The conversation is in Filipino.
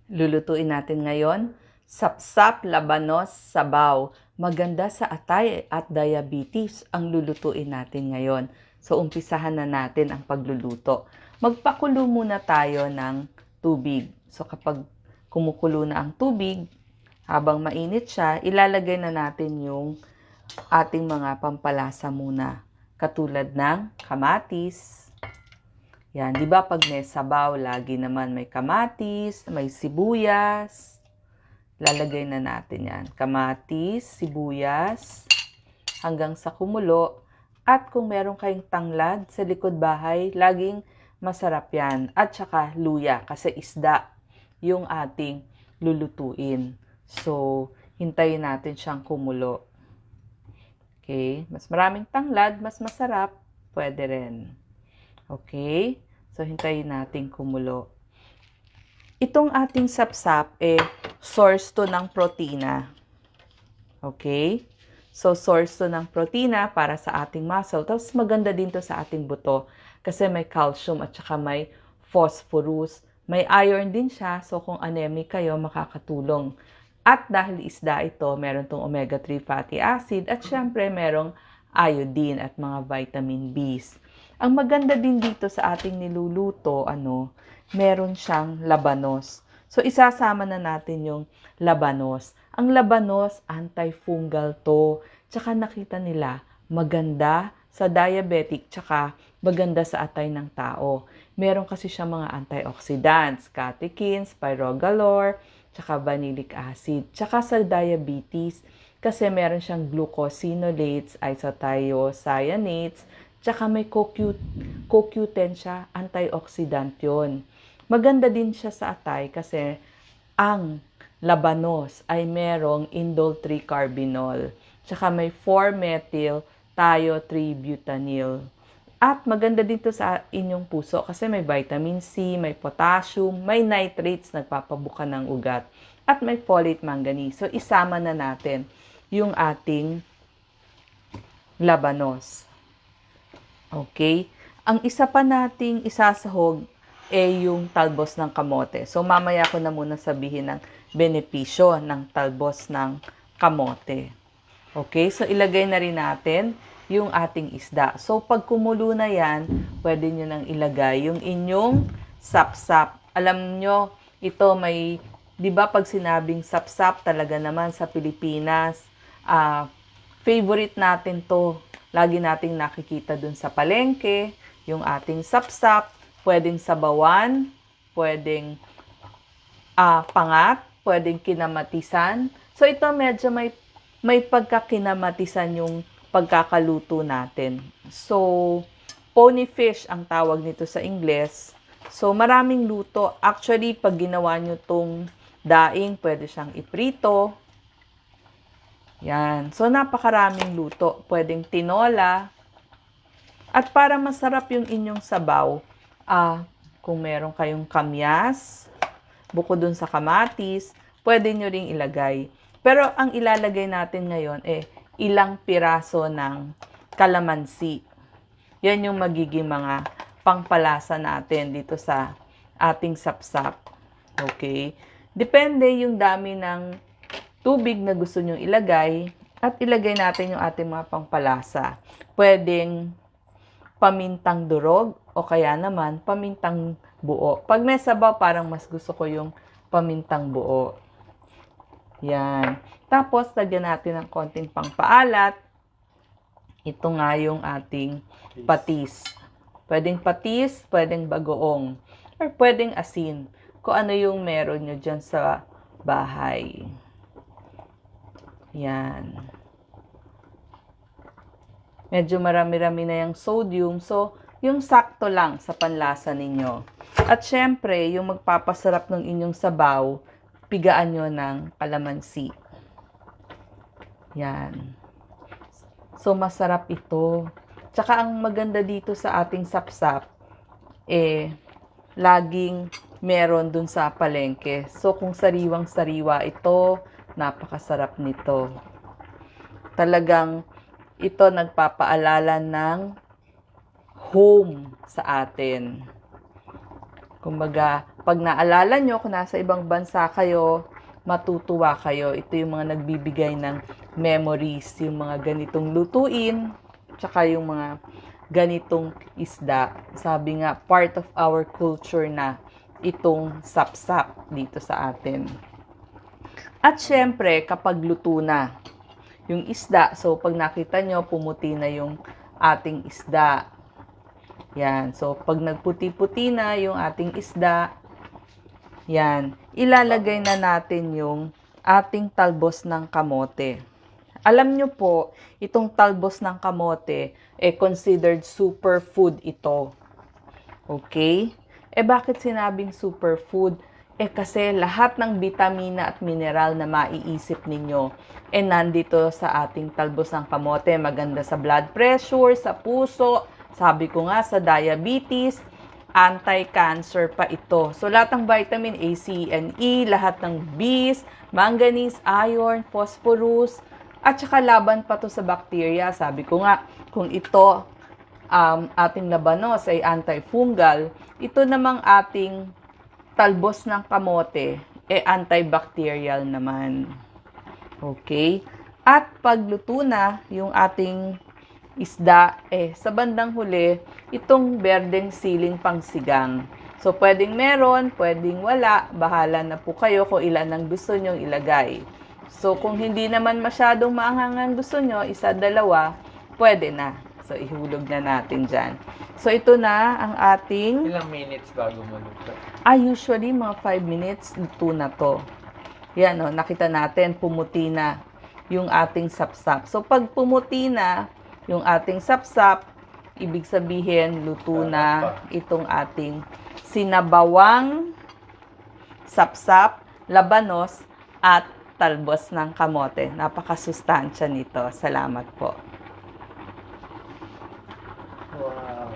Lulutuin natin ngayon, sapsap labanos sabaw. Maganda sa atay at diabetes ang lulutuin natin ngayon. So, umpisahan na natin ang pagluluto. Magpakulo muna tayo ng tubig. So, kapag kumukulo na ang tubig, habang mainit siya, ilalagay na natin yung ating mga pampalasa muna. Katulad ng kamatis. Yan, di ba pag may sabaw, lagi naman may kamatis, may sibuyas. Lalagay na natin yan. Kamatis, sibuyas, hanggang sa kumulo. At kung meron kayong tanglad sa likod bahay, laging masarap yan. At saka luya, kasi isda yung ating lulutuin. So, hintayin natin siyang kumulo. Okay? Mas maraming tanglad, mas masarap. Pwede rin. Okay? So, hintayin natin kumulo. Itong ating sapsap, source to ng protina. Okay? So, source to ng protina para sa ating muscle. Tapos, maganda din to sa ating buto. Kasi may calcium at saka may phosphorus. May iron din siya. So, kung anemic kayo, makakatulong. At dahil isda ito, meron tong omega-3 fatty acid. At syempre, merong iodine at mga vitamin Bs. Ang maganda din dito sa ating niluluto, meron siyang labanos. So, isasama na natin yung labanos. Ang labanos, antifungal to. Tsaka nakita nila, maganda sa diabetic, tsaka maganda sa atay ng tao. Meron kasi siya mga antioxidants, catechins, pyrogalor, tsaka vanillic acid. Tsaka sa diabetes, kasi meron siyang glucosinolates, isothiocyanates, tsaka may CoQ10 siya, antioxidant yun. Maganda din siya sa atay kasi ang labanos ay merong indole 3-carbinol. Tsaka may 4-methyl thio-3-butanil. At maganda dito sa inyong puso kasi may vitamin C, may potassium, may nitrates, nagpapabuka ng ugat. At may folate manganese. So, isama na natin yung ating labanos. Okay? Ang isa pa nating isasahog yung talbos ng kamote. So, mamaya ko na muna sabihin ng benepisyo ng talbos ng kamote. Okay? So, ilagay na rin natin yung ating isda. So, pag kumulo na yan, pwede nyo nang ilagay yung inyong sapsap. Alam nyo, ito may, di ba pag sinabing sapsap, talaga naman sa Pilipinas, favorite natin to. Lagi nating nakikita dun sa palengke, yung ating sapsap, pwedeng sabawan, pwedeng pangat, pwedeng kinamatisan. So, ito medyo may pagkakinamatisan yung pagkakaluto natin. So, pony fish ang tawag nito sa Ingles. So, maraming luto. Actually, pag ginawa nyo tong daing, pwede siyang iprito. Yan. So, napakaraming luto. Pwedeng tinola. At para masarap yung inyong sabaw, kung meron kayong kamyas, bukod dun sa kamatis, pwede nyo ring ilagay. Pero ang ilalagay natin ngayon, ilang piraso ng kalamansi. Yan yung magiging mga pangpalasa natin dito sa ating sapsap. Okay? Depende yung dami ng tubig na gusto nyong ilagay at ilagay natin yung ating mga pangpalasa. Pwedeng pamintang durog o kaya naman pamintang buo. Pag may sabaw, parang mas gusto ko yung pamintang buo. Yan. Tapos, lagyan natin ng konting pangpaalat. Ito nga yung ating patis. Pwedeng patis, pwedeng bagoong, or pwedeng asin. Kung ano yung meron nyo dyan sa bahay. Yan. Medyo marami-rami na yung sodium. So, yung sakto lang sa panlasa ninyo. At syempre, yung magpapasarap ng inyong sabaw, pigaan nyo ng kalamansi. Yan. So, masarap ito. Tsaka ang maganda dito sa ating sapsap, laging meron dun sa palengke. So, kung sariwang-sariwa ito, napakasarap nito. Talagang ito nagpapaalala ng home sa atin. Kumbaga, Kapag naalala nyo, kung nasa ibang bansa kayo, matutuwa kayo. Ito yung mga nagbibigay ng memories, yung mga ganitong lutuin, tsaka yung mga ganitong isda. Sabi nga, part of our culture na itong sapsap dito sa atin. At syempre, kapag luto na yung isda, so pag nakita nyo, pumuti na yung ating isda. Yan. So, pag nagputi-puti na yung ating isda, yan, ilalagay na natin yung ating talbos ng kamote. Alam nyo po, itong talbos ng kamote, considered superfood ito. Okay? Bakit sinabing superfood? Kasi lahat ng bitamina at mineral na maiisip ninyo, nandito sa ating talbos ng kamote. Maganda sa blood pressure, sa puso, sabi ko nga sa diabetes, anti-cancer pa ito. So, lahat ng vitamin A, C, and E, lahat ng Bs, manganese, iron, phosphorus, at saka laban pa to sa bacteria. Sabi ko nga, kung ito, ating labanos ay antifungal, ito namang ating talbos ng kamote, antibacterial naman. Okay? At pagluto na yung ating isda, sa bandang huli, itong berdeng siling pangsigang. So, pwedeng meron, pwedeng wala. Bahala na po kayo kung ilan ang gusto nyong ilagay. So, kung hindi naman masyadong maanghang gusto nyo, isa, dalawa, pwede na. So, ihulog na natin dyan. So, ito na ang ating... Ilang minutes bago maluto? Usually, mga 5 minutes, luto na to. Yan, nakita natin, pumuti na yung ating sapsap. So, pag pumuti na yung ating sapsap, ibig sabihin, luto na itong ating sinabawang sapsap, labanos, at talbos ng kamote. Napakasustansya nito. Salamat po. Wow.